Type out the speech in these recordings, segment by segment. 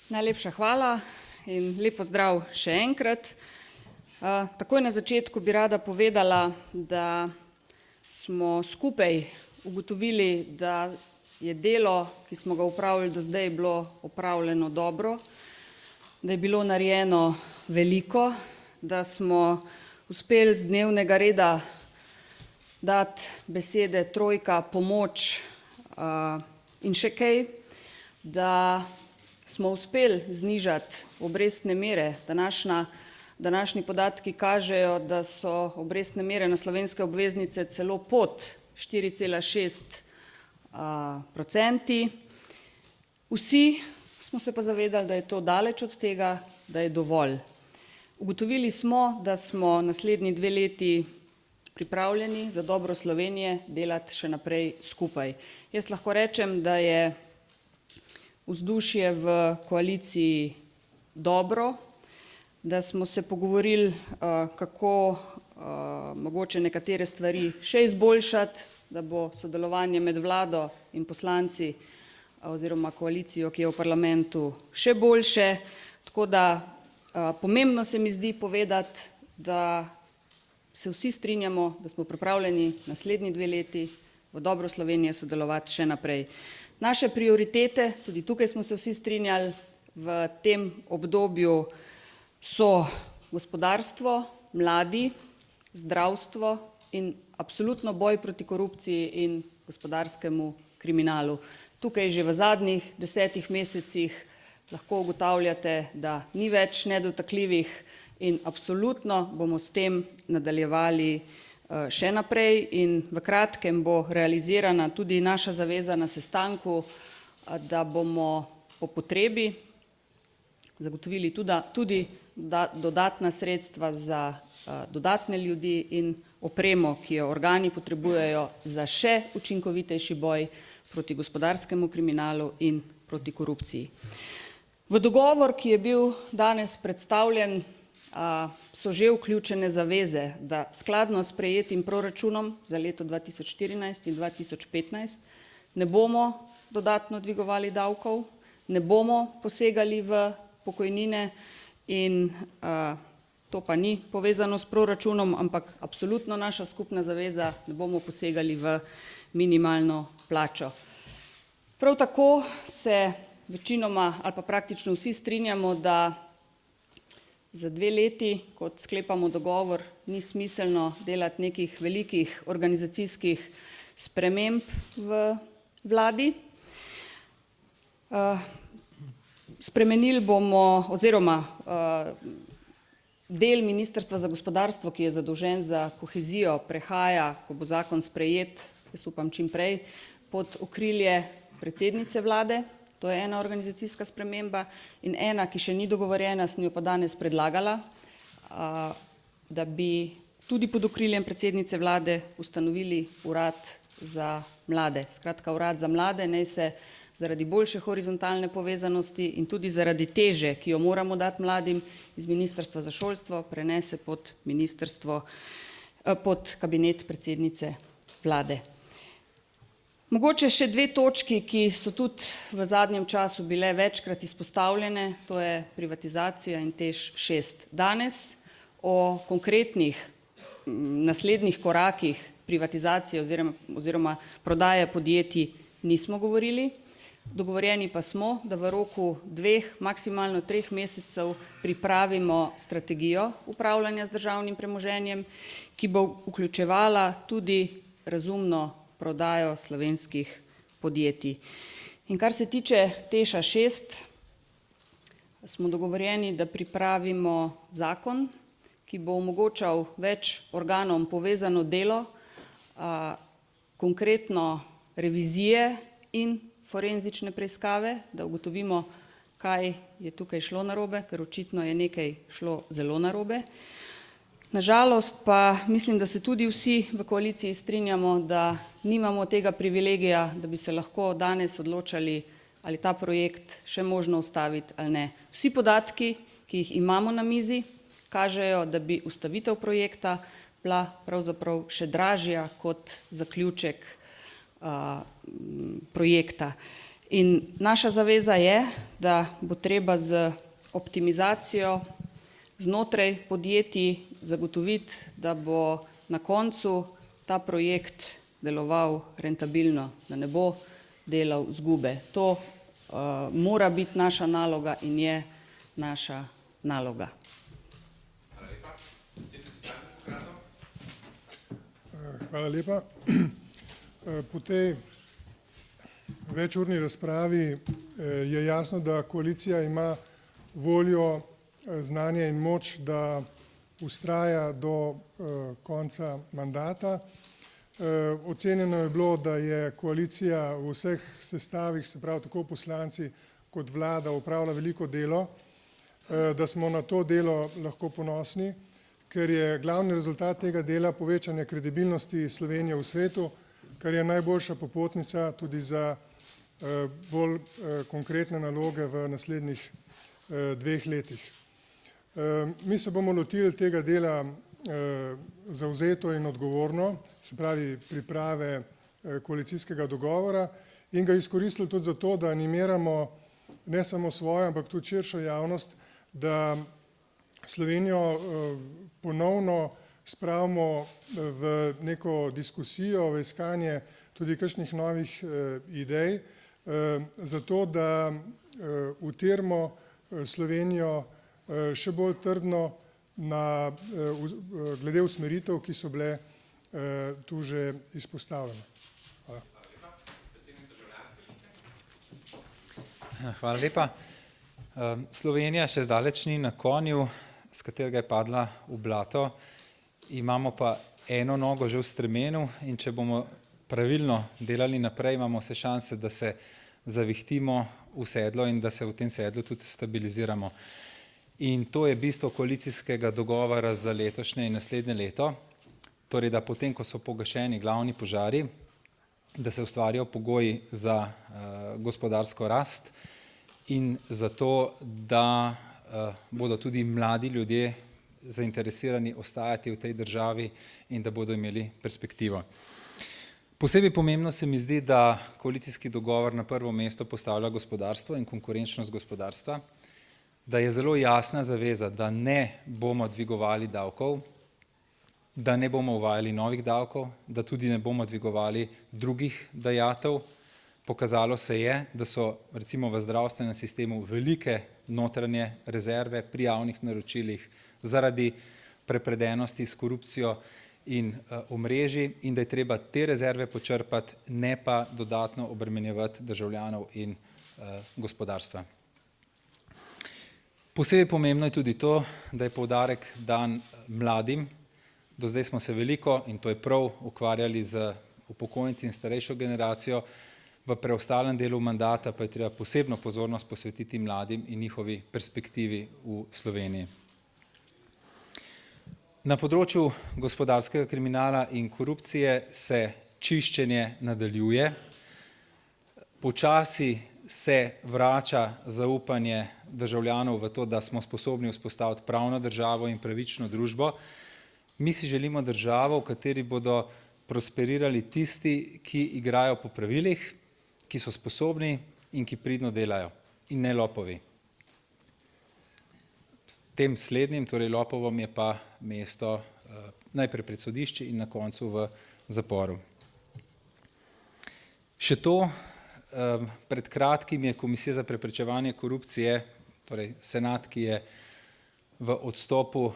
Najlepša hvala in lep pozdrav še enkrat. Takoj na začetku bi rada povedala, da smo skupaj ugotovili, da je delo, ki smo ga opravili do zdaj, bilo opravljeno dobro, da je bilo narejeno veliko, da smo uspeli z dnevnega reda dati besede trojka, pomoč in še kaj, da smo uspeli znižati obrestne mere. Današnji podatki kažejo, da so obrestne mere na slovenske obveznice celo pod 4,6%. Vsi smo se pa zavedali, da je to daleč od tega, da je dovolj. Ugotovili smo, da smo naslednji 2 leti pripravljeni za dobro Slovenije delati še naprej skupaj. Jaz lahko rečem, da je vzdušje v koaliciji dobro, da smo se pogovorili, kako mogoče nekatere stvari še izboljšati, da bo sodelovanje med vlado in poslanci oziroma koalicijo, ki je v parlamentu, še boljše. Tako da pomembno se mi zdi povedati, da se vsi strinjamo, da smo pripravljeni naslednji 2 leti v dobro Slovenije sodelovati še naprej. Naše prioritete, tudi tukaj smo se vsi strinjali, v tem obdobju so gospodarstvo, mladi, zdravstvo in absolutno boj proti korupciji in gospodarskemu kriminalu. Tukaj že v zadnjih 10 mesecih lahko ugotavljate, da ni več nedotakljivih in absolutno bomo s tem nadaljevali še naprej in v kratkem bo realizirana tudi naša zaveza na sestanku, da bomo po potrebi zagotovili tudi dodatna sredstva za dodatne ljudi in opremo, ki jo organi potrebujejo za še učinkovitejši boj proti gospodarskemu kriminalu in proti korupciji. V dogovor, ki je bil danes predstavljen, so že vključene zaveze, da skladno s sprejetim proračunom za leto 2014 in 2015 ne bomo dodatno dvigovali davkov, ne bomo posegali v pokojnine in to pa ni povezano s proračunom, ampak absolutno naša skupna zaveza, ne bomo posegali v minimalno plačo. Prav tako se večinoma ali pa praktično vsi strinjamo, da za 2 leti, kot sklepamo dogovor, ni smiselno delati nekih velikih organizacijskih sprememb v vladi. Spremenili bomo oziroma del Ministrstva za gospodarstvo, ki je zadolžen za kohezijo, prehaja, ko bo zakon sprejet, jaz upam čim prej, pod okrilje predsednice vlade. To je ena organizacijska sprememba in ena, ki še ni dogovorjena, sem jo pa danes predlagala, da bi tudi pod okriljem predsednice vlade ustanovili urad za mlade. Skratka, urad za mlade naj se zaradi boljše horizontalne povezanosti in tudi zaradi teže, ki jo moramo dati mladim, iz Ministrstva za šolstvo prenese pod kabinet predsednice vlade. Mogoče še 2 točki, ki so tudi v zadnjem času bile večkrat izpostavljene, to je privatizacija in TEŠ 6. Danes o konkretnih naslednjih korakih privatizacije oziroma prodaje podjetij nismo govorili. Dogovorjeni pa smo, da v roku 2, maksimalno 3 mesecev pripravimo strategijo upravljanja z državnim premoženjem, ki bo vključevala tudi razumno prodajo slovenskih podjetij. In kar se tiče TEŠ 6, smo dogovorjeni, da pripravimo zakon, ki bo omogočal več organom povezano delo, konkretno revizije in forenzične preiskave, da ugotovimo, kaj je tukaj šlo narobe, ker očitno je nekaj šlo zelo narobe. Nažalost pa mislim, da se tudi vsi v koaliciji strinjamo, da nimamo tega privilegija, da bi se lahko danes odločali, ali ta projekt še možno ustaviti ali ne. Vsi podatki, ki jih imamo na mizi, kažejo, da bi ustavitev projekta bila pravzaprav še dražja kot zaključek projekta. In naša zaveza je, da bo treba z optimizacijo znotraj podjetij zagotoviti, da bo na koncu ta projekt deloval rentabilno, da ne bo delal izgube. To mora biti naša naloga in je naša naloga. Hvala lepa. Po tej večurni razpravi je jasno, da koalicija ima voljo, znanje in moč, da vztraja do konca mandata. Ocenjeno je bilo, da je koalicija v vseh sestavih, se pravi tako poslanci kot vlada, opravila veliko delo, da smo na to delo lahko ponosni, ker je glavni rezultat tega dela povečanje kredibilnosti Slovenije v svetu, kar je najboljša popotnica tudi za bolj konkretne naloge v naslednjih 2 letih. Mi se bomo lotili tega dela zavzeto in odgovorno, se pravi priprave koalicijskega dogovora, in ga izkoristili tudi zato, da animiramo ne samo svojo, ampak tudi širšo javnost, da Slovenijo ponovno spravimo v neko diskusijo, v iskanje tudi kakšnih novih idej, zato da utirimo Slovenijo še bolj trdno glede usmeritev, ki so bile tu že izpostavljene. Hvala. Hvala lepa. Slovenija še zdaleč ni na konju, s katerega je padla v blato. Imamo pa eno nogo že v stremenu in če bomo pravilno delali naprej, imamo vse šanse, da se zavihtimo v sedlo in da se v tem sedlu tudi stabiliziramo. In to je bistvo koalicijskega dogovora za letošnje in naslednje leto, torej da potem, ko so pogašeni glavni požari, da se ustvarijo pogoji za gospodarsko rast in za to, da bodo tudi mladi ljudje zainteresirani ostajati v tej državi in da bodo imeli perspektivo. Posebej pomembno se mi zdi, da koalicijski dogovor na prvo mesto postavlja gospodarstvo in konkurenčnost gospodarstva, da je zelo jasna zaveza, da ne bomo dvigovali davkov, da ne bomo uvajali novih davkov, da tudi ne bomo dvigovali drugih dajatev. Pokazalo se je, da so recimo v zdravstvenem sistemu velike notranje rezerve pri javnih naročilih zaradi prepredenosti s korupcijo in omrežji in da je treba te rezerve počrpati, ne pa dodatno obremenjevati državljanov in gospodarstva. Posebej pomembno je tudi to, da je poudarek dan mladim. Do zdaj smo se veliko, in to je prav, ukvarjali z upokojenci in starejšo generacijo, v preostalem delu mandata pa je treba posebno pozornost posvetiti mladim in njihovi perspektivi v Sloveniji. Na področju gospodarskega kriminala in korupcije se čiščenje nadaljuje. Počasi se vrača zaupanje državljanov v to, da smo sposobni vzpostaviti pravno državo in pravično družbo. Mi si želimo državo, v kateri bodo prosperirali tisti, ki igrajo po pravilih, ki so sposobni in ki pridno delajo, in ne lopovi. S tem slednjim, torej lopovom, je pa mesto najprej pred sodišči in na koncu v zaporu. Še to, pred kratkim je Komisija za preprečevanje korupcije, torej senat, ki je v odstopu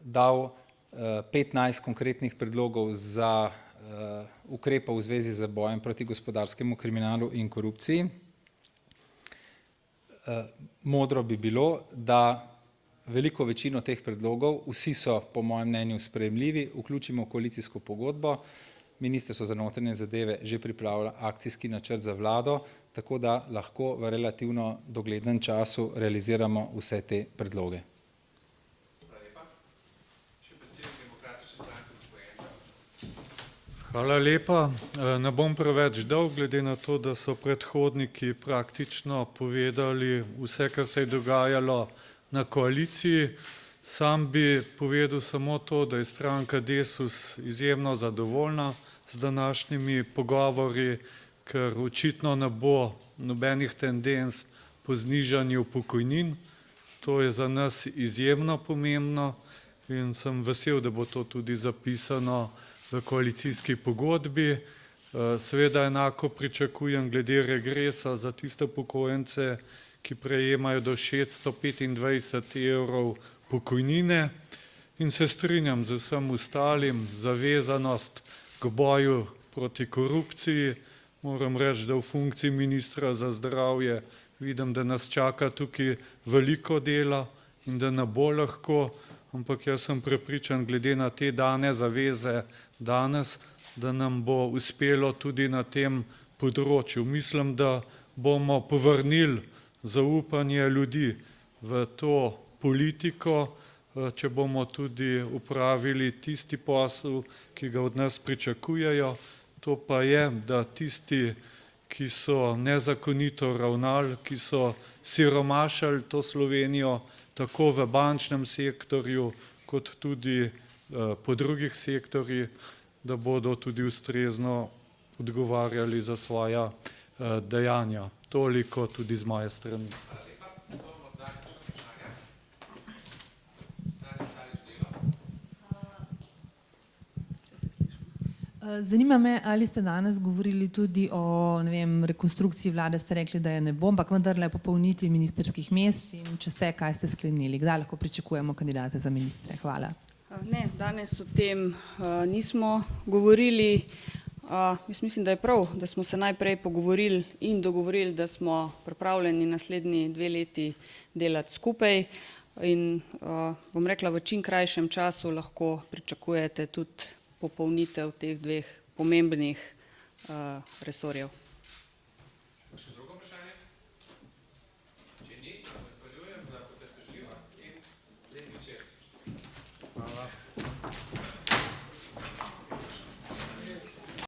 dal 15 konkretnih predlogov za ukrepov v zvezi z bojem proti gospodarskemu kriminalu in korupciji. Modro bi bilo, da veliko večino teh predlogov, vsi so po mojem mnenju sprejemljivi, vključimo v koalicijsko pogodbo. Ministrstvo za notranje zadeve že pripravlja akcijski načrt za vlado, tako da lahko v relativno doglednem času realiziramo vse te predloge. Hvala lepa. Ne bom preveč dolg, glede na to, da so predhodniki praktično povedali vse, kar se je dogajalo na koaliciji. Sam bi povedal samo to, da je stranka Desus izjemno zadovoljna z današnjimi pogovori, ker očitno ne bo nobenih tendenc po znižanju pokojnin. To je za nas izjemno pomembno in sem vesel, da bo to tudi zapisano v koalicijski pogodbi. Seveda enako pričakujem glede regresa za tiste upokojence, ki prejemajo do 625 evrov pokojnine, in se strinjam z vsem ostalim, zavezanost k boju proti korupciji. Moram reči, da v funkciji ministra za zdravje vidim, da nas čaka tukaj veliko dela in da ne bo lahko, ampak jaz sem prepričan, glede na te dane zaveze danes, da nam bo uspelo tudi na tem področju. Mislim, da bomo povrnili zaupanje ljudi v to politiko, če bomo tudi upravili tisti posel, ki ga od nas pričakujejo. To pa je, da tisti, ki so nezakonito ravnali, ki so siromašili to Slovenijo, tako v bančnem sektorju, kot tudi po drugih sektorjih, da bodo tudi ustrezno odgovarjali za svoja dejanja. Toliko tudi z moje strani. Zanima me, ali ste danes govorili tudi o, ne vem, rekonstrukciji vlade, ste rekli, da je ne bo, ampak vendarle popolnitvi ministerskih mest, in če ste, kaj ste sklenili, kdaj lahko pričakujemo kandidate za ministre? Hvala. Ne, danes o tem nismo govorili. Jaz mislim, da je prav, da smo se najprej pogovorili in dogovorili, da smo pripravljeni naslednji 2 leti delati skupaj, in bom rekla, v čim krajšem času lahko pričakujete tudi popolnitev teh 2 pomembnih resorjev.